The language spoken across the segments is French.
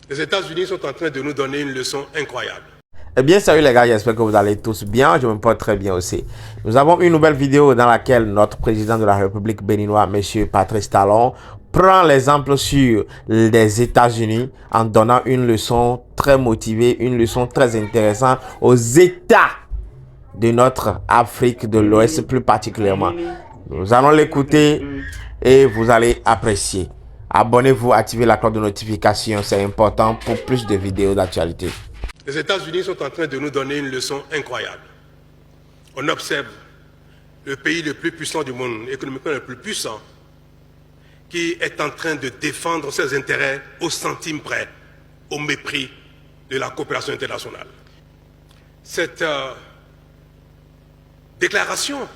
Les États-Unis sont en train de nous donner une leçon incroyable. Eh bien, salut les gars, j'espère que vous allez tous bien. Je me porte très bien aussi. Nous avons une nouvelle vidéo dans laquelle notre président de la République béninoise, M. Patrice Talon, prend l'exemple sur les États-Unis en donnant une leçon très motivée, une leçon très intéressante aux États de notre Afrique de l'Ouest plus particulièrement. Nous allons l'écouter et vous allez apprécier. Abonnez-vous, activez la cloche de notification, c'est important pour plus de vidéos d'actualité. Les États-Unis sont en train de nous donner une leçon incroyable. On observe le pays le plus puissant du monde, économiquement le plus puissant, qui est en train de défendre ses intérêts au centime près, au mépris de la coopération internationale. Cette déclaration,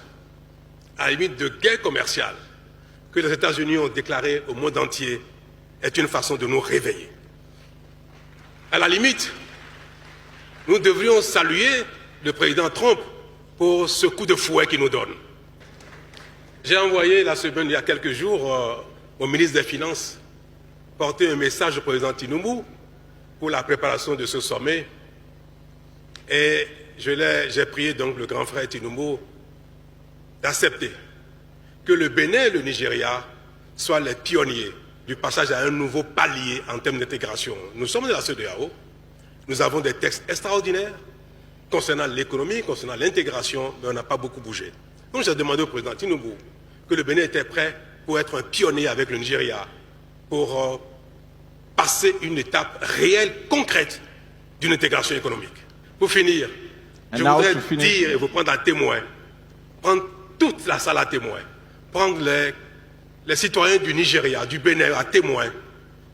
à la limite de guerre commerciale, que les États-Unis ont déclarée au monde entier, est une façon de nous réveiller. À la limite, nous devrions saluer le président Trump pour ce coup de fouet qu'il nous donne. J'ai envoyé la semaine, il y a quelques jours, au ministre des Finances porter un message au président Tinubu pour la préparation de ce sommet. Et j'ai prié donc le grand frère Tinubu d'accepter que le Bénin et le Nigeria soient les pionniers du passage à un nouveau palier en termes d'intégration. Nous sommes de la CEDEAO. Nous avons des textes extraordinaires concernant l'économie, concernant l'intégration, mais on n'a pas beaucoup bougé. Donc j'ai demandé au président Tinubu que le Bénin était prêt pour être un pionnier avec le Nigeria, pour passer une étape réelle, concrète d'une intégration économique. Pour finir, je voudrais dire et vous prendre à témoin, prendre toute la salle à témoin, prendre les citoyens du Nigeria, du Bénin à témoin,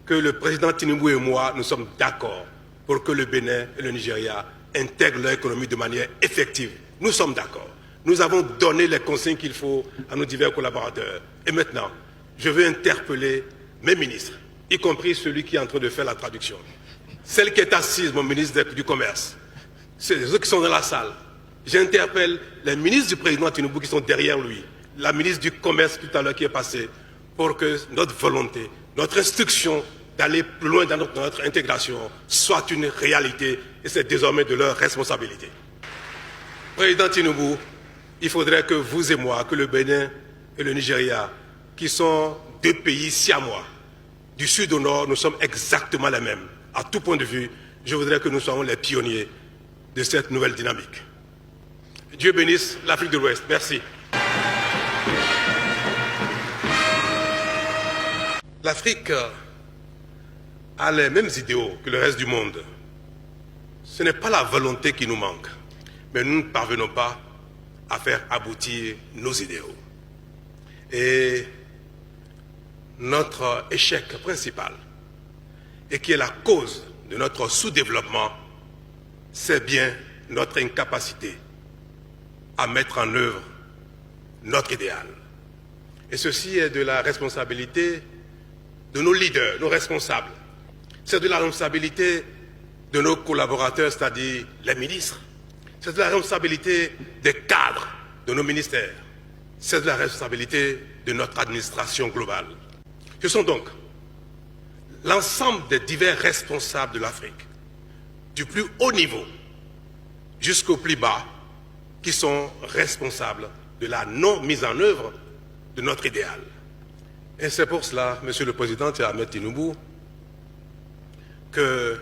que le président Tinubu et moi, nous sommes d'accord pour que le Bénin et le Nigeria intègrent leur économie de manière effective. Nous sommes d'accord. Nous avons donné les consignes qu'il faut à nos divers collaborateurs. Et maintenant, je veux interpeller mes ministres, y compris celui qui est en train de faire la traduction. Celle qui est assise, mon ministre du Commerce, ceux qui sont dans la salle. J'interpelle les ministres du président Tinubu qui sont derrière lui, la ministre du Commerce tout à l'heure qui est passée, pour que notre volonté, notre instruction d'aller plus loin dans notre intégration soit une réalité, et c'est désormais de leur responsabilité. Président Tinubu, il faudrait que vous et moi, que le Bénin et le Nigeria, qui sont deux pays siamois, du sud au nord, nous sommes exactement les mêmes. À tout point de vue, je voudrais que nous soyons les pionniers de cette nouvelle dynamique. Dieu bénisse l'Afrique de l'Ouest. Merci. L'Afrique a les mêmes idéaux que le reste du monde. Ce n'est pas la volonté qui nous manque, mais nous ne parvenons pas à faire aboutir nos idéaux. Et notre échec principal, et qui est la cause de notre sous-développement, c'est bien notre incapacité à mettre en œuvre notre idéal. Et ceci est de la responsabilité de nos leaders, nos responsables. C'est de la responsabilité de nos collaborateurs, c'est-à-dire les ministres. C'est de la responsabilité des cadres de nos ministères. C'est de la responsabilité de notre administration globale. Ce sont donc l'ensemble des divers responsables de l'Afrique, du plus haut niveau jusqu'au plus bas, qui sont responsables de la non-mise en œuvre de notre idéal. Et c'est pour cela, Monsieur le Président Ahmed Tinubu, que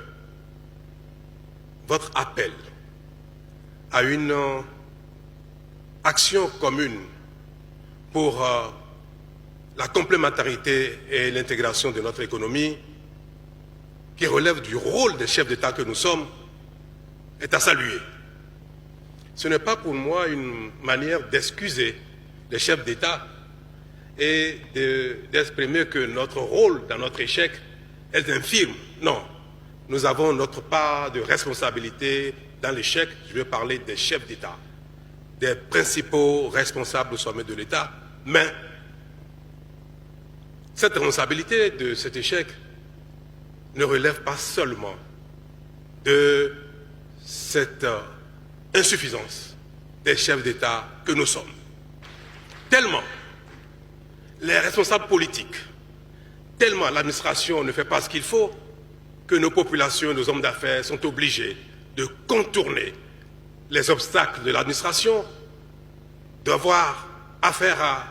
votre appel à une action commune pour la complémentarité et l'intégration de notre économie, qui relève du rôle des chefs d'État que nous sommes, est à saluer. Ce n'est pas pour moi une manière d'excuser les chefs d'État et d'exprimer que notre rôle dans notre échec est infime. Non, nous avons notre part de responsabilité dans l'échec. Je vais parler des chefs d'État, des principaux responsables au sommet de l'État. Mais cette responsabilité de cet échec ne relève pas seulement de cette insuffisance des chefs d'État que nous sommes. Tellement les responsables politiques, tellement l'administration ne fait pas ce qu'il faut, que nos populations, nos hommes d'affaires sont obligés de contourner les obstacles de l'administration, d'avoir affaire à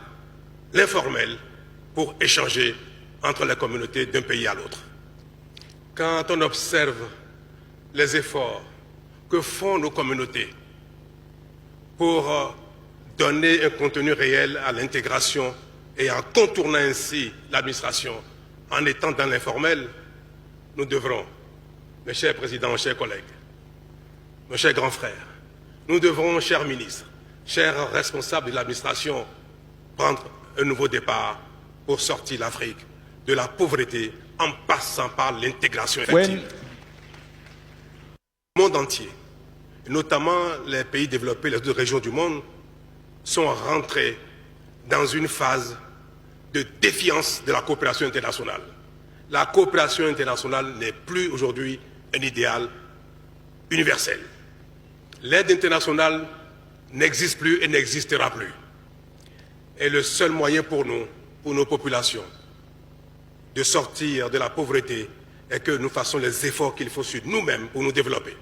l'informel pour échanger entre les communautés d'un pays à l'autre. Quand on observe les efforts que font nos communautés pour donner un contenu réel à l'intégration et en contournant ainsi l'administration, en étant dans l'informel, nous devrons, mes chers présidents, chers collègues, mes chers grands frères, nous devrons, chers ministres, chers responsables de l'administration, prendre un nouveau départ pour sortir l'Afrique de la pauvreté en passant par l'intégration effective. Le monde entier, notamment les pays développés, les autres régions du monde, sont rentrés dans une phase de défiance de la coopération internationale. La coopération internationale n'est plus aujourd'hui un idéal universel. L'aide internationale n'existe plus et n'existera plus. Et le seul moyen pour nous, pour nos populations, de sortir de la pauvreté est que nous fassions les efforts qu'il faut sur nous-mêmes pour nous développer.